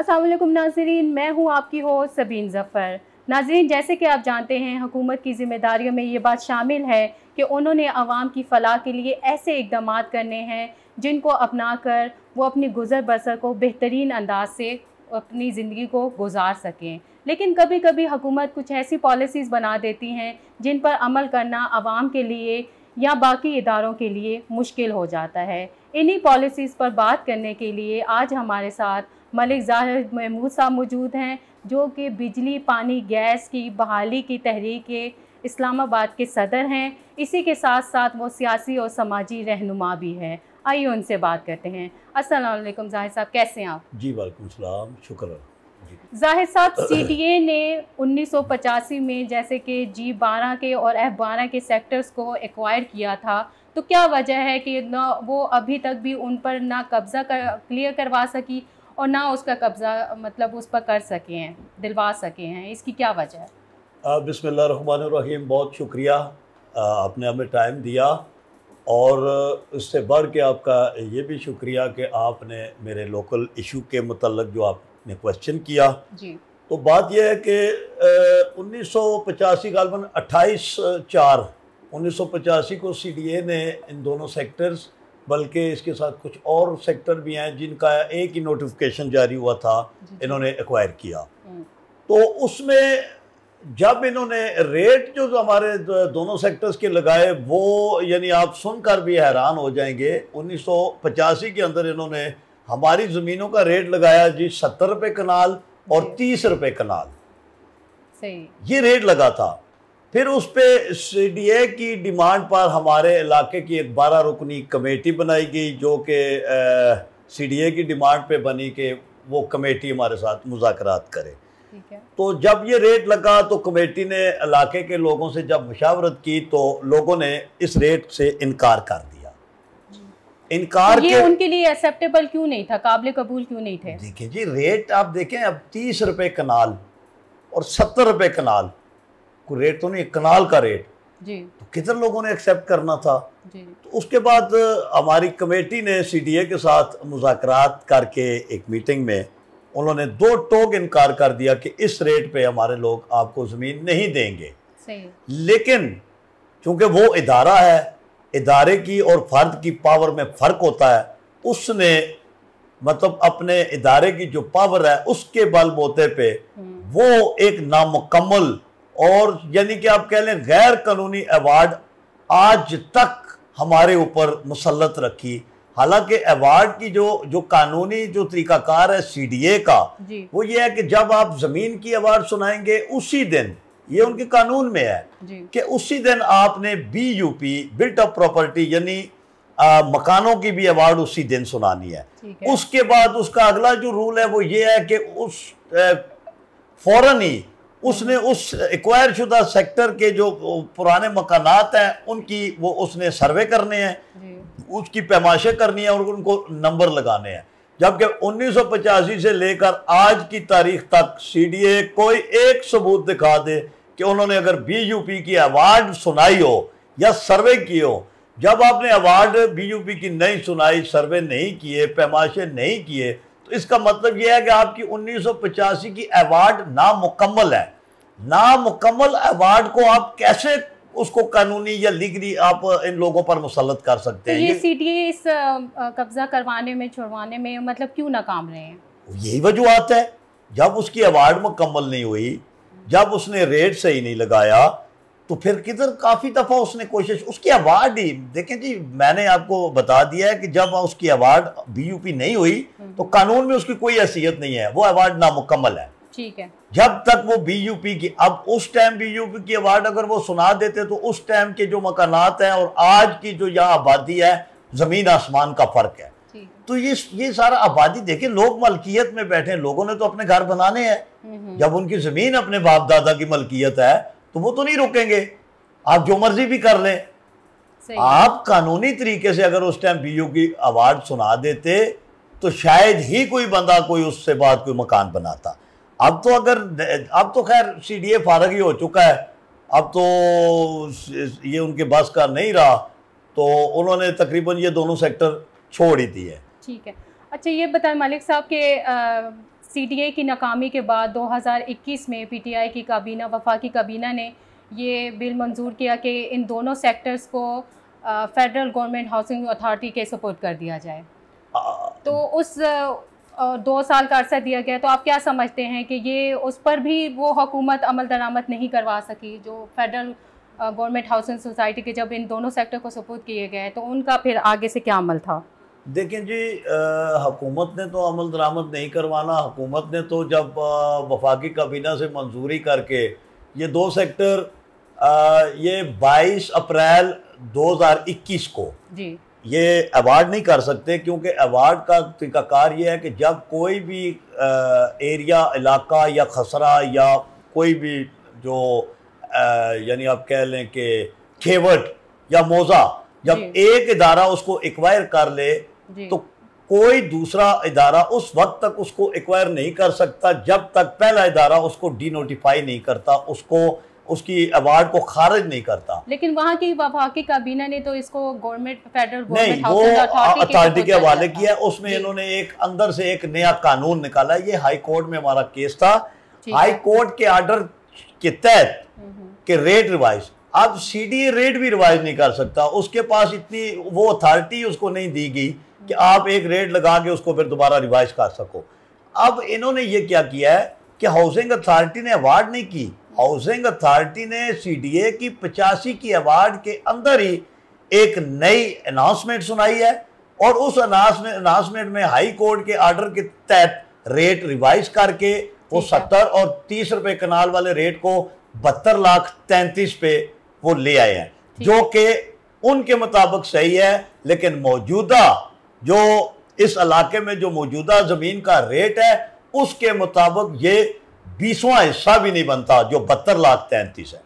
अस्सलाम वालेकुम नाज़रीन, मैं हूँ आपकी होस्ट सबीन ज़फ़र। नाज़रीन, जैसे कि आप जानते हैं, हुकूमत की ज़िम्मेदारियों में ये बात शामिल है कि उन्होंने आवाम की फ़लाह के लिए ऐसे इक़दामात करने हैं जिनको अपना कर वो अपनी गुज़र बसर को बेहतरीन अंदाज से अपनी ज़िंदगी को गुजार सकें। लेकिन कभी कभी हुकूमत कुछ ऐसी पॉलिसीज़ बना देती हैं जिन पर अमल करना आवाम के लिए या बाकी इदारों के लिए मुश्किल हो जाता है। इन्हीं पॉलिसीज़ पर बात करने के लिए आज हमारे साथ मलिक ज़ाहिर महमूद साहब मौजूद हैं, जो कि बिजली, पानी, गैस की बहाली की तहरीक इस्लामाबाद के सदर हैं। इसी के साथ साथ वो सियासी और समाजी रहनुमा भी हैं। आइए उनसे बात करते हैं। अस्सलाम वालेकुम ज़ाहिर साहब, कैसे हैं आप? जी वालेकुम सलाम, शुक्र। ज़ाहिर साहब, CDA ने 1985 में जैसे कि G12 के और F12 के सेक्टर्स को एक्वायर किया था, तो क्या वजह है कि ना वो अभी तक भी उन पर ना कब्ज़ा क्लियर करवा सकी और ना उसका कब्ज़ा मतलब उस पर कर सके हैं, दिलवा सके हैं? इसकी क्या वजह है? बिस्मिल्लाहिर्रहमानिर्रहीम, बहुत शुक्रिया, आपने हमें टाइम दिया और इससे बढ़ के आपका ये भी शुक्रिया कि आपने मेरे लोकल इशू के मतलब जो आपने क्वेश्चन किया जी। तो बात यह है कि 1985 गालबन 28/4/1985 को CDA ने इन दोनों सेक्टर्स, बल्कि इसके साथ कुछ और सेक्टर भी हैं जिनका एक ही नोटिफिकेशन जारी हुआ था, इन्होंने एक्वायर किया। तो उसमें जब इन्होंने रेट जो हमारे दोनों सेक्टर्स के लगाए, वो यानी आप सुनकर भी हैरान हो जाएंगे। 1985 के अंदर इन्होंने हमारी ज़मीनों का रेट लगाया जी 70 रुपये कनाल और 30 रुपये कनाल, सही ये रेट लगा था। फिर उस पर CDA की डिमांड पर हमारे इलाके की एक 12 रुकनी कमेटी बनाई गई, जो कि CDA की डिमांड पे बनी कि वो कमेटी हमारे साथ मुज़ाकरात करे। ठीक है। तो जब ये रेट लगा तो कमेटी ने इलाके के लोगों से जब मशावरत की तो लोगों ने इस रेट से इनकार कर दिया। इनकार तो ये उनके लिए एक्सेप्टेबल क्यों नहीं था, काबिल कबूल क्यों नहीं थे? देखिए जी, रेट आप देखें, अब 30 रुपये कनाल और 70 रुपये कनाल, कोई रेट तो नहीं, कनाल का रेट जी, तो कितने लोगों ने एक्सेप्ट करना था जी। तो उसके बाद हमारी कमेटी ने CDA के साथ मुज़ाकरात करके एक मीटिंग में उन्होंने 2 टोक इनकार कर दिया कि इस रेट पे हमारे लोग आपको ज़मीन नहीं देंगे। सही। लेकिन चूंकि वो इदारा है, इदारे की और फर्द की पावर में फ़र्क होता है, उसने मतलब अपने इदारे की जो पावर है उसके बलबूते पे वो एक नामुकम्मल और यानी कि आप कह लें गैर कानूनी अवार्ड आज तक हमारे ऊपर मुसल्लत रखी। हालांकि अवार्ड की जो कानूनी जो तरीकाकार है CDA का, वो ये है कि जब आप ज़मीन की अवार्ड सुनाएंगे उसी दिन, ये उनके कानून में है कि उसी दिन आपने BUP बिल्ट अप प्रॉपर्टी यानी मकानों की भी अवार्ड उसी दिन सुनानी है। उसके बाद उसका अगला जो रूल है वो ये है कि उस फौरन ही उसने उस एक्वायर शुदा सेक्टर के जो पुराने मकानात हैं उनकी वो उसने सर्वे करने हैं, उसकी पैमाइशें करनी है और उनको नंबर लगाने हैं। जबकि 1985 से लेकर आज की तारीख तक CDA कोई एक सबूत दिखा दे कि उन्होंने अगर BUP की अवार्ड सुनाई हो या सर्वे की हो। जब आपने अवार्ड BUP की नहीं सुनाई, सर्वे नहीं किए, पैमाइशें नहीं किए, तो इसका मतलब यह है कि आपकी 1985 की अवार्ड नामुकम्मल है। नामुकम्मल अवार्ड को आप कैसे उसको कानूनी या लीगली आप इन लोगों पर मुसल्लत कर सकते हैं? तो ये CDA इस कब्जा करवाने में, छुड़वाने में मतलब क्यों नाकाम रहे हैं? यही वजूहत है। जब उसकी अवार्ड मुकम्मल नहीं हुई, जब उसने रेट सही नहीं लगाया, तो फिर किधर काफ़ी दफ़ा उसने कोशिश, उसकी अवार्ड ही देखें जी, मैंने आपको बता दिया है कि जब उसकी अवार्ड BUP नहीं हुई तो कानून में उसकी कोई हैसियत नहीं है, वो अवार्ड नामुकम्मल है। ठीक है। जब तक वो BUP की, अब उस टाइम BUP की अवार्ड अगर वो सुना देते तो उस टाइम के जो मकानात हैं और आज की जो यहाँ आबादी है, ज़मीन आसमान का फ़र्क है। तो ये सारा आबादी देखिए, लोग मलकियत में बैठे हैं, लोगों ने तो अपने घर बनाने हैं। जब उनकी ज़मीन अपने बाप दादा की मलकियत है तो वो तो नहीं रुकेंगे, आप जो मर्जी भी कर लें। आप कानूनी तरीके से अगर उस टाइम BUP की अवार्ड सुना देते तो शायद ही कोई बंदा कोई उससे बाद कोई मकान बनाता। अब तो खैर CDA फारग ही हो चुका है, अब तो ये उनके बस का नहीं रहा, तो उन्होंने तकरीबन ये दोनों सेक्टर छोड़ ही दिए। ठीक है। अच्छा, ये बताएं मलिक साहब के सीडीए की नाकामी के बाद 2021 में पीटीआई की काबीना, वफाकी काबीना ने ये बिल मंजूर किया कि इन दोनों सेक्टर्स को फेडरल गवर्नमेंट हाउसिंग अथॉरिटी के सपोर्ट कर दिया जाए। तो उस 2 साल का अरसा दिया गया, तो आप क्या समझते हैं कि ये उस पर भी वो हुकूमत अमल दरामद नहीं करवा सकी जो फेडरल गवर्नमेंट हाउसिंग सोसाइटी के, जब इन दोनों सेक्टर को सपोर्ट किए गए तो उनका फिर आगे से क्या अमल था? देखें जी, हुकूमत ने तो अमल दरामद नहीं करवाना। हुकूमत ने तो जब वफाकी काबीना से मंजूरी करके ये 2 सेक्टर ये 22 अप्रैल 2021 को जी ये अवार्ड नहीं कर सकते, क्योंकि अवार्ड का तरीकाकार ये है कि जब कोई भी एरिया, इलाका या खसरा या कोई भी जो यानी आप कह लें कि खेवट या मौजा, जब एक इदारा उसको एक्वायर कर ले तो कोई दूसरा इदारा उस वक्त तक उसको एक्वायर नहीं कर सकता जब तक पहला इदारा उसको डीनोटिफाई नहीं करता, उसको उसकी अवार्ड को खारिज नहीं करता। लेकिन वहाँ की वफाकी काबीना ने तो इसको गवर्नमेंट, फेडरल नहीं, वो अथॉरिटी के हवाले किया। उसमें इन्होंने एक अंदर से एक नया कानून निकाला। ये हाई कोर्ट में हमारा केस था। हाई कोर्ट के ऑर्डर के तहत के रेट रिवाइज, अब सीडीए रेट भी रिवाइज नहीं कर सकता। उसके पास इतनी वो अथॉरिटी उसको नहीं दी गई कि आप एक रेट लगा के उसको फिर दोबारा रिवाइज कर सको। अब इन्होंने ये क्या किया है कि हाउसिंग अथॉरिटी ने अवार्ड नहीं की। हाउसिंग अथॉरिटी ने सीडीए की 85 की अवार्ड के अंदर ही एक नई अनाउंसमेंट सुनाई है, और उस अनाउंसमेंट में हाई कोर्ट के ऑर्डर के तहत रेट रिवाइज करके वो 70 और 30 रुपए कनाल वाले रेट को 72,33,000 पे वो ले आए हैं, जो कि उनके मुताबिक सही है। लेकिन मौजूदा जो इस इलाके में जो मौजूदा ज़मीन का रेट है उसके मुताबिक ये 20वां हिस्सा भी नहीं बनता जो 72,33,000 है।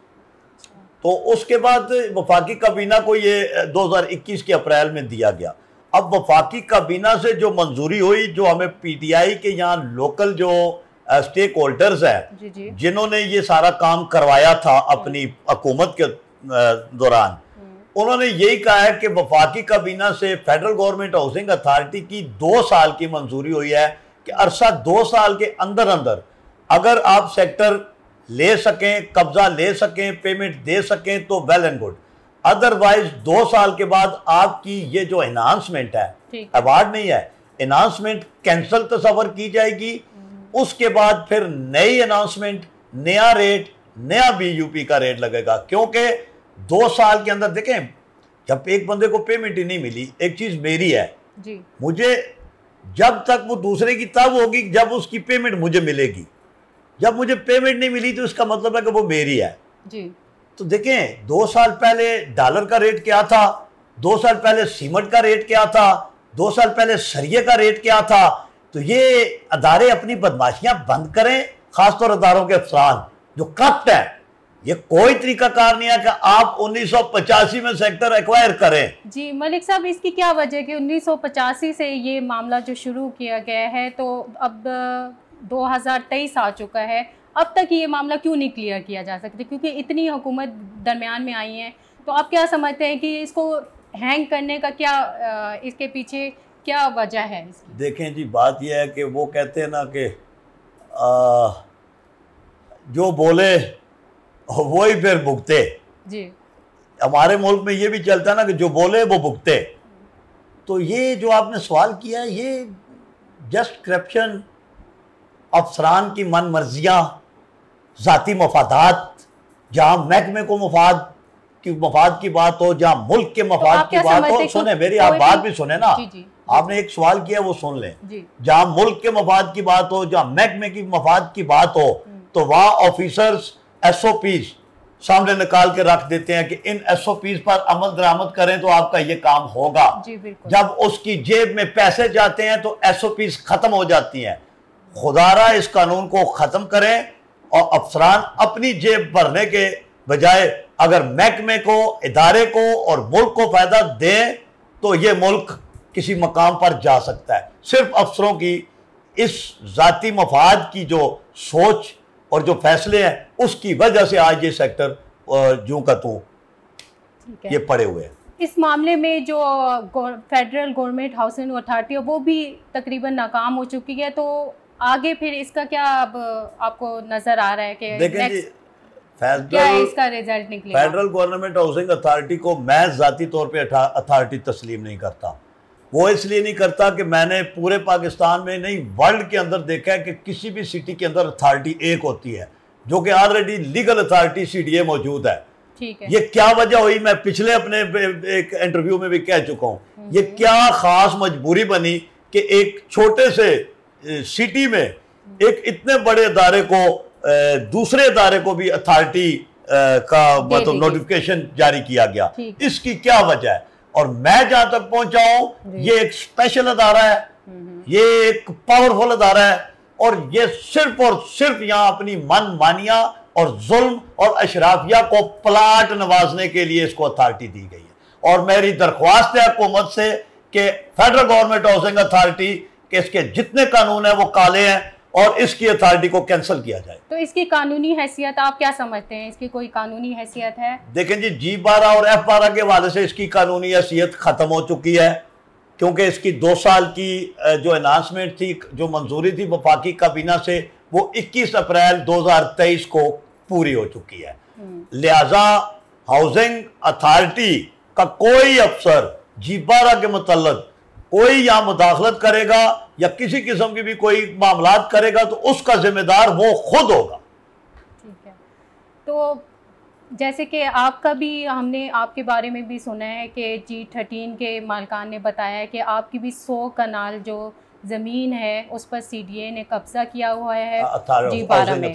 तो उसके बाद वफाकी काबीना को ये 2021 के अप्रैल में दिया गया। अब वफाकी काबीना से जो मंजूरी हुई, जो हमें पीटीआई के यहाँ लोकल जो स्टेक होल्डर्स हैं जिन्होंने ये सारा काम करवाया था अपनी हुकूमत के दौरान, उन्होंने यही कहा है कि वफाकी काबीना से फेडरल गवर्नमेंट हाउसिंग अथॉरिटी की 2 साल की मंजूरी हुई है कि अरसा 2 साल के अंदर अंदर अगर आप सेक्टर ले सकें, कब्जा ले सकें, पेमेंट दे सकें तो वेल एंड गुड। अदरवाइज 2 साल के बाद आपकी ये जो एनहांसमेंट है, अवार्ड नहीं है, एनहांसमेंट कैंसिल तस्वर की जाएगी। उसके बाद फिर नई अनाउंसमेंट, नया रेट, नया बीयूपी का रेट लगेगा। क्योंकि 2 साल के अंदर देखें, जब एक बंदे को पेमेंट ही नहीं मिली, एक चीज मेरी है जी, मुझे जब तक वो दूसरे की तब होगी जब उसकी पेमेंट मुझे मिलेगी। जब मुझे पेमेंट नहीं मिली तो इसका मतलब है कि वो मेरी है जी। तो देखें, 2 साल पहले डॉलर का रेट क्या था, 2 साल पहले सीमेंट का रेट क्या था, 2 साल पहले सरिये का रेट क्या था। तो ये अदारे अपनी बदमाशियां बंद करें, खासतौर अदारों के अफसरान जो करप्ट हैं। ये कोई तरीकाकार नहीं है कि आप 1985 में सेक्टर एक्वायर करें। जी मलिक साहब, इसकी क्या वजह कि 1985 से ये मामला जो शुरू किया गया है, तो अब 2023 आ चुका है, अब तक ये मामला क्यों नहीं क्लियर किया जा सकता? क्योंकि इतनी हुकूमत दरमियान में आई है, तो आप क्या समझते हैं कि इसको हैंग करने का क्या इसके पीछे क्या वजह है इसकी? देखें जी, बात यह है कि वो कहते हैं ना कि जो बोले वही फिर भुगते जी। हमारे मुल्क में ये भी चलता है ना कि जो बोले वो भुगते। तो ये जो आपने सवाल किया है, ये जस्ट करप्शन, अफसरान की मन मर्जियाँ, ज़ाती मफादात, जहाँ महकमे को मफाद की बात हो, जहाँ मुल्क के मफाद की बात हो। सुने मेरी, आप बात भी सुने ना जी जी। आपने एक सवाल किया वो सुन लें। जहाँ मुल्क के मफाद की बात हो, जहाँ महकमे की मफाद की बात हो, तो वहाँ ऑफिसर्स SOPs सामने निकाल के रख देते हैं कि इन SOPs पर अमल दरामद करें तो आपका ये काम होगा। जब उसकी जेब में पैसे जाते हैं तो SOPs खत्म हो जाती हैं। खुदारा इस कानून को खत्म करें और अफसरान अपनी जेब भरने के बजाय अगर महकमे को, इदारे को और मुल्क को फायदा दें तो ये मुल्क किसी मकाम पर जा सकता है। सिर्फ अफसरों की इस जाती मफाद की जो सोच और जो फैसले हैं उसकी वजह से आज ये सेक्टर जूं का तू ये पड़े हुए हैं। इस मामले में जो फेडरल गवर्नमेंट हाउसिंग अथॉरिटी है वो भी तकरीबन नाकाम हो चुकी है, तो आगे फिर इसका क्या अब आपको नजर आ रहा है कि देखें जी, क्या है इसका रिजल्ट निकलेगा? फेडरल गवर्नमेंट हाउसिंग अथॉरिटी को मैं ज़ाती तौर पे अथॉरिटी तस्लीम नहीं करता। वो इसलिए नहीं करता कि मैंने पूरे पाकिस्तान में नहीं, वर्ल्ड के अंदर देखा है कि किसी भी सिटी के अंदर अथॉरिटी एक होती है, जो कि ऑलरेडी लीगल अथॉरिटी CDA मौजूद है। ठीक है। ये क्या वजह हुई, मैं पिछले अपने एक इंटरव्यू में भी कह चुका हूँ। ये क्या खास मजबूरी बनी कि एक छोटे से सिटी में एक इतने बड़े अदारे को दूसरे अदारे को भी अथॉरिटी का मतलब नोटिफिकेशन जारी किया गया। इसकी क्या वजह है? और मैं जहां तक पहुंचा हूं, ये एक स्पेशल अदारा है, ये एक पावरफुल अदारा है, और ये सिर्फ और सिर्फ यहाँ अपनी मन मानिया और जुल्म और अशराफिया को प्लाट नवाजने के लिए इसको अथॉरिटी दी गई है। और मेरी दरख्वास्त है हुकूमत से कि फेडरल गवर्नमेंट हाउसिंग अथॉरिटी के इसके जितने कानून हैं वो काले हैं और इसकी अथॉरिटी को कैंसिल किया जाए। तो इसकी कानूनी हैसियत आप क्या समझते हैं? इसकी कोई कानूनी हैसियत है? देखें जी, G12 और F12 के हवाले से इसकी कानूनी हैसियत खत्म हो चुकी है, क्योंकि इसकी 2 साल की जो अनाउंसमेंट थी, जो मंजूरी थी वफाकी काबीना से, वो 21 अप्रैल 2023 को पूरी हो चुकी है। लिहाजा हाउसिंग अथॉरिटी का कोई अफसर G12 के मुतल्लिक कोई यहाँ मुदाखलत करेगा या किसी किस्म की भी कोई मामलात करेगा तो उसका जिम्मेदार वो खुद होगा। ठीक है। तो जैसे कि आपका भी, हमने आपके बारे में भी सुना है कि G13 के मालिकान ने बताया है कि आपकी भी 100 कनाल जो ज़मीन है उस पर CDA ने कब्जा किया हुआ है, G12 में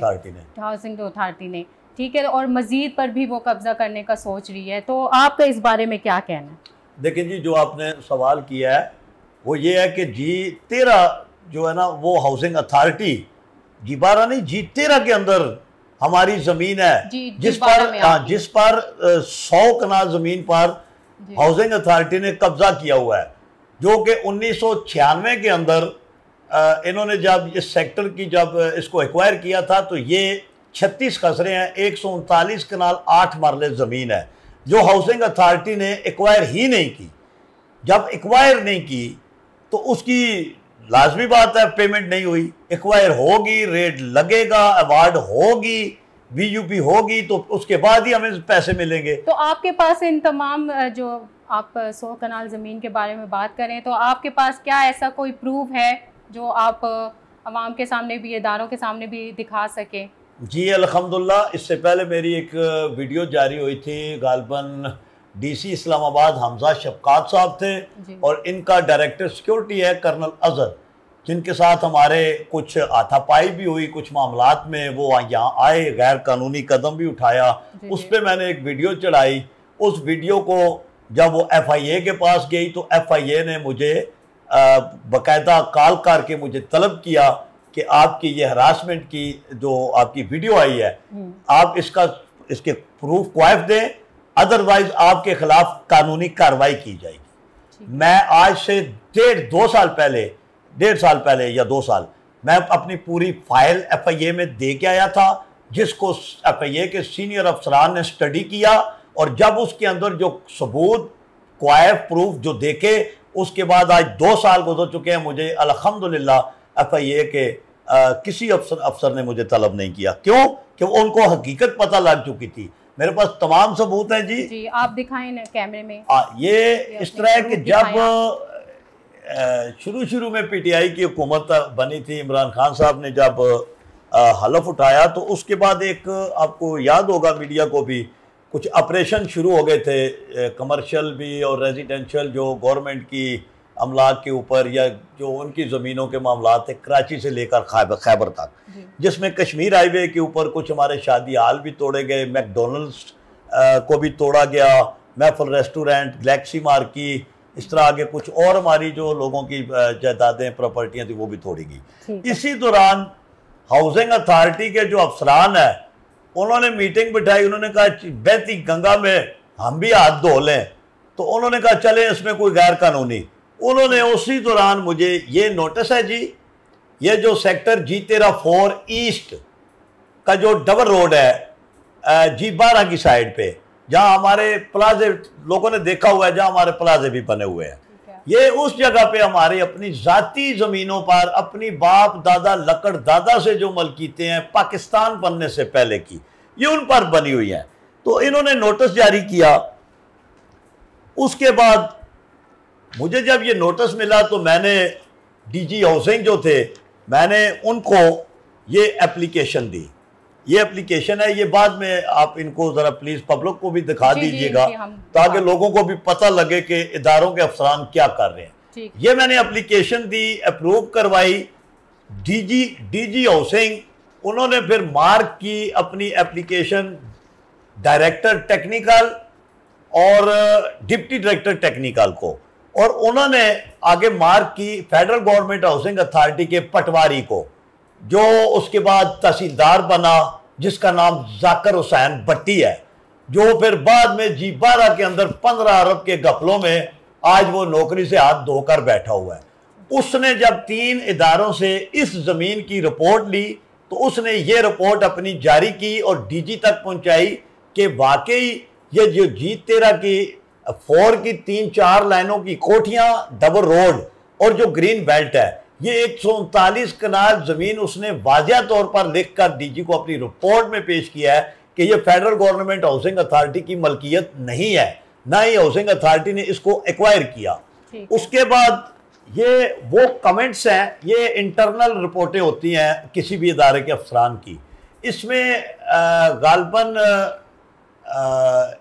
हाउसिंग अथॉरिटी ने। ठीक है। और मज़ीद पर भी वो कब्जा करने का सोच रही है, तो आपका इस बारे में क्या कहना है? देखिए जी, जो आपने सवाल किया है वो ये है कि G13 जो है ना, वो हाउसिंग अथॉरिटी, G12 नहीं, G13 के अंदर हमारी ज़मीन है, जिस पर 100 कनाल ज़मीन पर हाउसिंग अथॉरिटी ने कब्जा किया हुआ है, जो कि 1996 के अंदर इन्होंने जब इस सेक्टर की जब इसको एक्वायर किया था तो ये 36 कस्रे हैं, 139 कनाल 8 मरले ज़मीन है, जो हाउसिंग अथॉरिटी ने एक्वायर ही नहीं की। जब एक्वायर नहीं की तो उसकी लाजमी बात है पेमेंट नहीं हुई। एक्वायर होगी, रेट लगेगा, अवार्ड होगी, VUP होगी, तो उसके बाद ही हमें पैसे मिलेंगे। तो आपके पास इन तमाम, जो आप 100 कनाल ज़मीन के बारे में बात करें, तो आपके पास क्या ऐसा कोई प्रूफ है जो आप अवाम के सामने भी, इदारों के सामने भी दिखा सकें? जी अल्हम्दुलिल्लाह, इससे पहले मेरी एक वीडियो जारी हुई थी, गालबन DC इस्लामाबाद हमजा शफकात साहब थे और इनका डायरेक्टर सिक्योरिटी है कर्नल अजहर, जिनके साथ हमारे कुछ हाथापाई भी हुई, कुछ मामलात में वो यहाँ आए, गैर कानूनी कदम भी उठाया। उस पर मैंने एक वीडियो चढ़ाई। उस वीडियो को जब वो FIA के पास गई तो FIA ने मुझे बाकायदा कॉल करके मुझे तलब किया कि आपकी ये हरासमेंट की जो आपकी वीडियो आई है, आप इसके प्रूफ क्वाइफ दें, अदरवाइज आपके खिलाफ कानूनी कार्रवाई की जाएगी। मैं आज से 1.5 साल पहले या 2 साल मैं अपनी पूरी फाइल FIA में दे के आया था, जिसको FIA के सीनियर अफसरान ने स्टडी किया, और जब उसके अंदर जो सबूत क्वाइफ प्रूफ जो देखे, उसके बाद आज 2 साल गुजर चुके हैं, मुझे अल्हम्दुलिल्लाह FIA के किसी अफसर ने मुझे तलब नहीं किया। क्यों? कि उनको हकीकत पता लग चुकी थी। मेरे पास तमाम सबूत हैं जी, आप दिखाएं ना कैमरे में। ये इस तरह है कि जब शुरू में PTI की हुकूमत बनी थी, इमरान खान साहब ने जब हलफ उठाया, तो उसके बाद एक, आपको याद होगा मीडिया को भी, कुछ ऑपरेशन शुरू हो गए थे कमर्शियल भी और रेजिडेंशियल, जो गवर्नमेंट की अमलाक के ऊपर या जो उनकी ज़मीनों के मामला थे, कराची से लेकर खैबर तक, जिसमें कश्मीर हाईवे के ऊपर कुछ हमारे शादी हाल भी तोड़े गए, मैकडोनल्ड्स को भी तोड़ा गया, महफल रेस्टोरेंट, गैलेक्सी मार्की, इस तरह आगे कुछ और हमारी जो लोगों की जायदादें, प्रॉपर्टियाँ थी, वो भी तोड़ी गई। इसी दौरान हाउसिंग अथॉरिटी के जो अफसरान हैं, उन्होंने मीटिंग बिठाई। उन्होंने कहा बहती गंगा में हम भी हाथ धो लें, तो उन्होंने कहा चले इसमें कोई गैर कानूनी। उन्होंने उसी दौरान मुझे ये नोटिस है जी, ये जो सेक्टर G13 ईस्ट का जो डबल रोड है G12 की साइड पे, जहाँ हमारे प्लाजे लोगों ने देखा हुआ है, जहाँ हमारे प्लाजे भी बने हुए हैं, ये उस जगह पे हमारे अपनी जाती जमीनों पर अपनी बाप दादा लकड़ दादा से जो मलकीतें हैं पाकिस्तान बनने से पहले की, ये उन पर बनी हुई हैं। तो इन्होंने नोटिस जारी किया। उसके बाद मुझे जब ये नोटिस मिला तो मैंने डीजी हाउसिंग जो थे, मैंने उनको ये एप्लीकेशन दी। ये एप्लीकेशन है, ये बाद में आप इनको ज़रा प्लीज़ पब्लिक को भी दिखा दीजिएगा ताकि लोगों को भी पता लगे कि इदारों के अफसरान क्या कर रहे हैं। ये मैंने एप्लीकेशन दी, अप्रूव करवाई। डीजी हाउसिंग उन्होंने फिर मार्क की अपनी एप्लीकेशन डायरेक्टर टेक्निकल और डिप्टी डायरेक्टर टेक्निकल को, और उन्होंने आगे मार्क की फेडरल गवर्नमेंट हाउसिंग अथॉरिटी के पटवारी को, जो उसके बाद तहसीलदार बना जिसका नाम जाकिर हुसैन भट्टी है, जो फिर बाद में G12 के अंदर 15 अरब के गफलों में आज वो नौकरी से हाथ धोकर बैठा हुआ है। उसने जब 3 इदारों से इस ज़मीन की रिपोर्ट ली तो उसने ये रिपोर्ट अपनी जारी की और डीजी तक पहुंचाई कि वाकई ये जो G13 की 4 की 3-4 लाइनों की कोठियां, डबल रोड और जो ग्रीन बेल्ट है, ये 139 कनाल जमीन उसने वाजिया तौर पर लिखकर डीजी को अपनी रिपोर्ट में पेश किया है कि ये फेडरल गवर्नमेंट हाउसिंग अथॉरिटी की मलकियत नहीं है, ना ही हाउसिंग अथॉरिटी ने इसको एक्वायर किया। उसके बाद ये वो कमेंट्स हैं, ये इंटरनल रिपोर्टें होती हैं किसी भी इदारे के अफसरान की। इसमें गालबन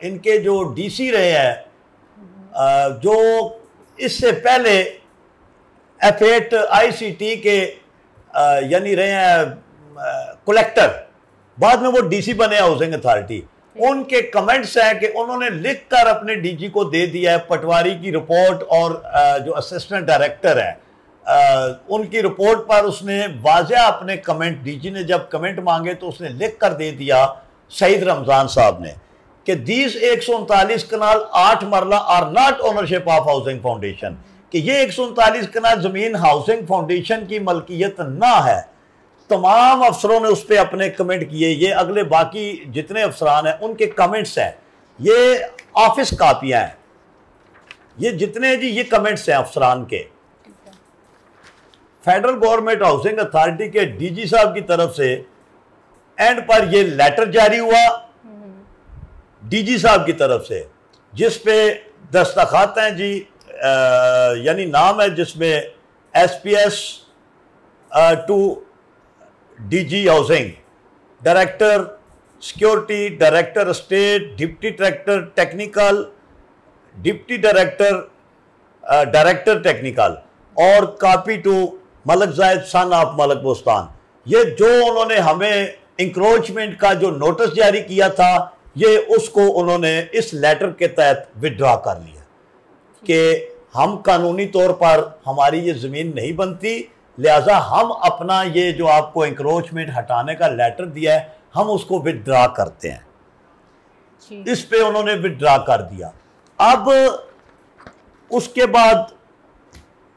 इनके जो डीसी रहे हैं, जो इससे पहले F8 ICT के यानी रहे हैं कलेक्टर, बाद में वो डीसी बने हाउसिंग अथॉरिटी, उनके कमेंट्स हैं कि उन्होंने लिखकर अपने डीजी को दे दिया है पटवारी की रिपोर्ट और जो असिस्टेंट डायरेक्टर है उनकी रिपोर्ट पर उसने वाज़ेह अपने कमेंट, डीजी ने जब कमेंट मांगे तो उसने लिख कर दे दिया सईद रमज़ान साहब ने कि these 139 kanal 8 marla are not ownership of housing foundation, कि ये 139 कनाल ज़मीन हाउसिंग फाउंडेशन की मलकियत ना है। तमाम अफसरों ने उस पर अपने कमेंट किए। ये अगले बाकी जितने अफसरान हैं उनके कमेंट्स हैं, ये ऑफिस कापियां हैं, ये जितने जी ये कमेंट्स हैं अफसरान के। फेडरल गवर्नमेंट हाउसिंग अथॉरिटी के डीजी साहब की तरफ से एंड पर ये लेटर जारी हुआ डीजी साहब की तरफ से, जिस पे दस्तखत हैं जी, यानी नाम है जिसमें SPS to DG housing, director security, director state, deputy director technical, deputy director director technical और copy to Malik Zaid son of Malak Bostan. ये जो उन्होंने हमें इंक्रोचमेंट का जो नोटिस जारी किया था, ये उसको उन्होंने इस लेटर के तहत विड्रॉ कर लिया कि हम कानूनी तौर पर हमारी ये ज़मीन नहीं बनती, लिहाजा हम अपना ये जो आपको इंक्रोचमेंट हटाने का लेटर दिया है हम उसको विड्रॉ करते हैं। इस पे उन्होंने विड्रॉ कर दिया। अब उसके बाद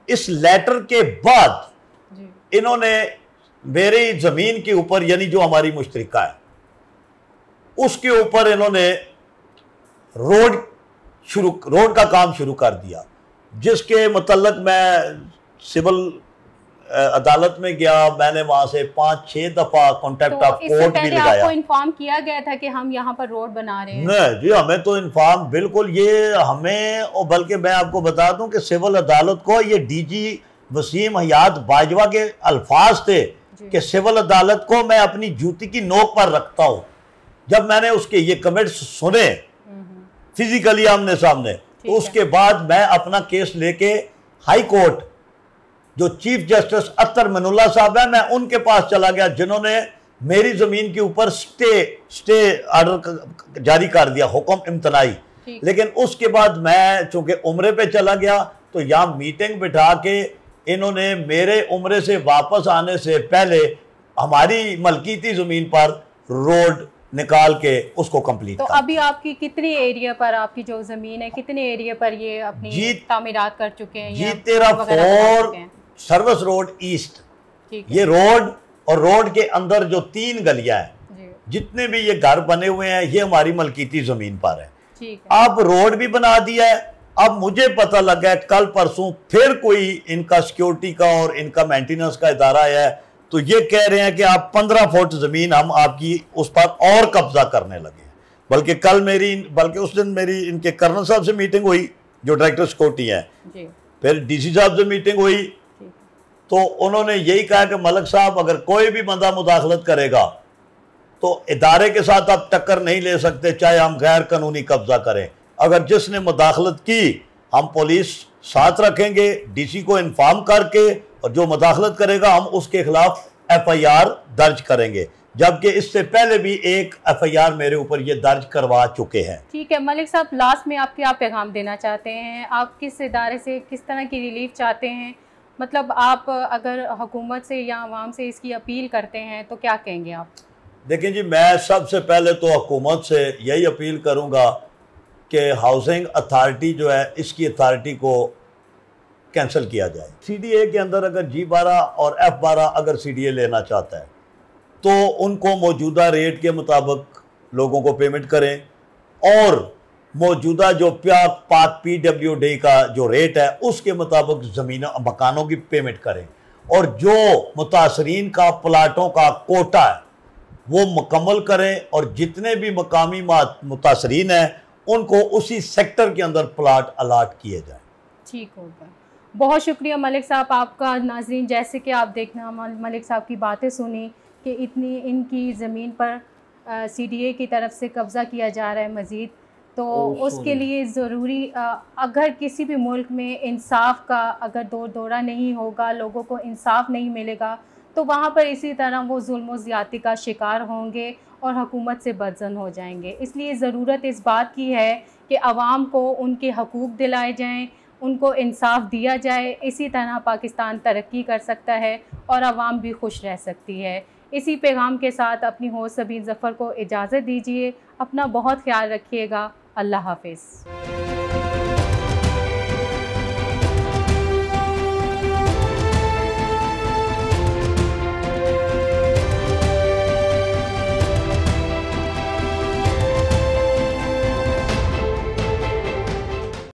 इस लेटर के बाद इन्होंने मेरी ज़मीन के ऊपर, यानी जो हमारी मुश्तरिका है उसके ऊपर इन्होंने रोड का काम शुरू कर दिया, जिसके मतलब मैं सिविल अदालत में गया। मैंने वहां से 5-6 दफा कॉन्टेक्ट ऑफ कोर्ट भी लगाया। आपको इन्फॉर्म किया गया था कि हम यहाँ पर रोड बना रहे हैं? नहीं जी, हमें तो इन्फॉर्म बिल्कुल ये हमें, और बल्कि मैं आपको बता दूं कि सिविल अदालत को ये डीजी वसीम हयात बाजवा के अल्फाज थे कि सिविल अदालत को मैं अपनी जूती की नोक पर रखता हूँ। जब मैंने उसके ये कमेंट्स सुने फिजिकली आमने सामने, तो उसके बाद मैं अपना केस लेके हाई कोर्ट, जो चीफ जस्टिस अत्तर मनुल्लाह साहब है, मैं उनके पास चला गया, जिन्होंने मेरी ज़मीन के ऊपर स्टे ऑर्डर जारी कर दिया, हुक्म इम्तनाई। लेकिन उसके बाद मैं चूंकि उम्रे पे चला गया, तो यहाँ मीटिंग बिठा के इन्होंने मेरे उम्रे से वापस आने से पहले हमारी मलकीती ज़मीन पर रोड निकाल के उसको कंप्लीट। तो अभी आपकी कितने एरिया पर, आपकी जो ज़मीन है कितने एरिया पर ये अपनी तामीरात कर चुके हैं? G13 सर्विस रोड ईस्ट, ये रोड और रोड के अंदर जो 3 गलियां हैं, जितने भी ये घर बने हुए हैं, ये हमारी मलकीती जमीन पर है। अब रोड भी बना दिया है अब मुझे पता लगा है कल परसों फिर कोई इनका सिक्योरिटी का और इनका मेंटेनेंस का इदारा है, तो ये कह रहे हैं कि आप 15 फुट जमीन हम आपकी उस पर और कब्जा करने लगे। बल्कि उस दिन मेरी इनके कर्नल साहब से मीटिंग हुई जो डायरेक्टर सिक्योरिटी है, फिर डीसी साहब से मीटिंग हुई, तो उन्होंने यही कहा कि मलिक साहब अगर कोई भी बंदा मुदाखलत करेगा तो इदारे के साथ आप टक्कर नहीं ले सकते, चाहे हम गैर कानूनी कब्जा करें। अगर जिसने मुदाखलत की हम पुलिस साथ रखेंगे, डीसी को इन्फॉर्म करके, और जो मुदाखलत करेगा हम उसके खिलाफ FIR दर्ज करेंगे। जबकि इससे पहले भी एक FIR मेरे ऊपर ये दर्ज करवा चुके हैं। ठीक है मलिक साहब, लास्ट में आप क्या पैगाम देना चाहते हैं? आप किस इदारे से किस तरह की रिलीफ चाहते हैं? मतलब आप अगर हुकूमत से या अवाम से इसकी अपील करते हैं तो क्या कहेंगे आप? देखिए जी, मैं सबसे पहले तो हुकूमत से यही अपील करूंगा कि हाउसिंग अथॉरिटी जो है इसकी अथॉरिटी को कैंसिल किया जाए। CDA के अंदर अगर G12 और F12 अगर CDA लेना चाहता है तो उनको मौजूदा रेट के मुताबिक लोगों को पेमेंट करें, और मौजूदा जो पाक PWD का जो रेट है उसके मुताबिक ज़मीन मकानों की पेमेंट करें, और जो मुतासरीन का प्लाटों का कोटा है वो मुकम्मल करें, और जितने भी मकामी मुतासरीन हैं उनको उसी सेक्टर के अंदर प्लाट अलाट किए जाए। ठीक होगा, बहुत शुक्रिया मलिक साहब आपका। नाजरीन, जैसे कि आप देखना मलिक साहब की बातें सुनी कि इतनी इनकी ज़मीन पर CDA की तरफ से कब्ज़ा किया जा रहा है मज़ीद, तो उसके लिए ज़रूरी अगर किसी भी मुल्क में इंसाफ का अगर दौरा नहीं होगा, लोगों को इंसाफ नहीं मिलेगा, तो वहाँ पर इसी तरह वो जुल्म ज़्यादती का शिकार होंगे और हुकूमत से बदज़न हो जाएंगे। इसलिए ज़रूरत इस बात की है कि आवाम को उनके हकूक़ दिलाए जाएँ, उनको इंसाफ दिया जाए। इसी तरह पाकिस्तान तरक्की कर सकता है और आवाम भी खुश रह सकती है। इसी पैगाम के साथ अपनी होस्ट सबीन ज़फ़र को इजाज़त दीजिए। अपना बहुत ख्याल रखिएगा। अल्लाह हाफ़िज़।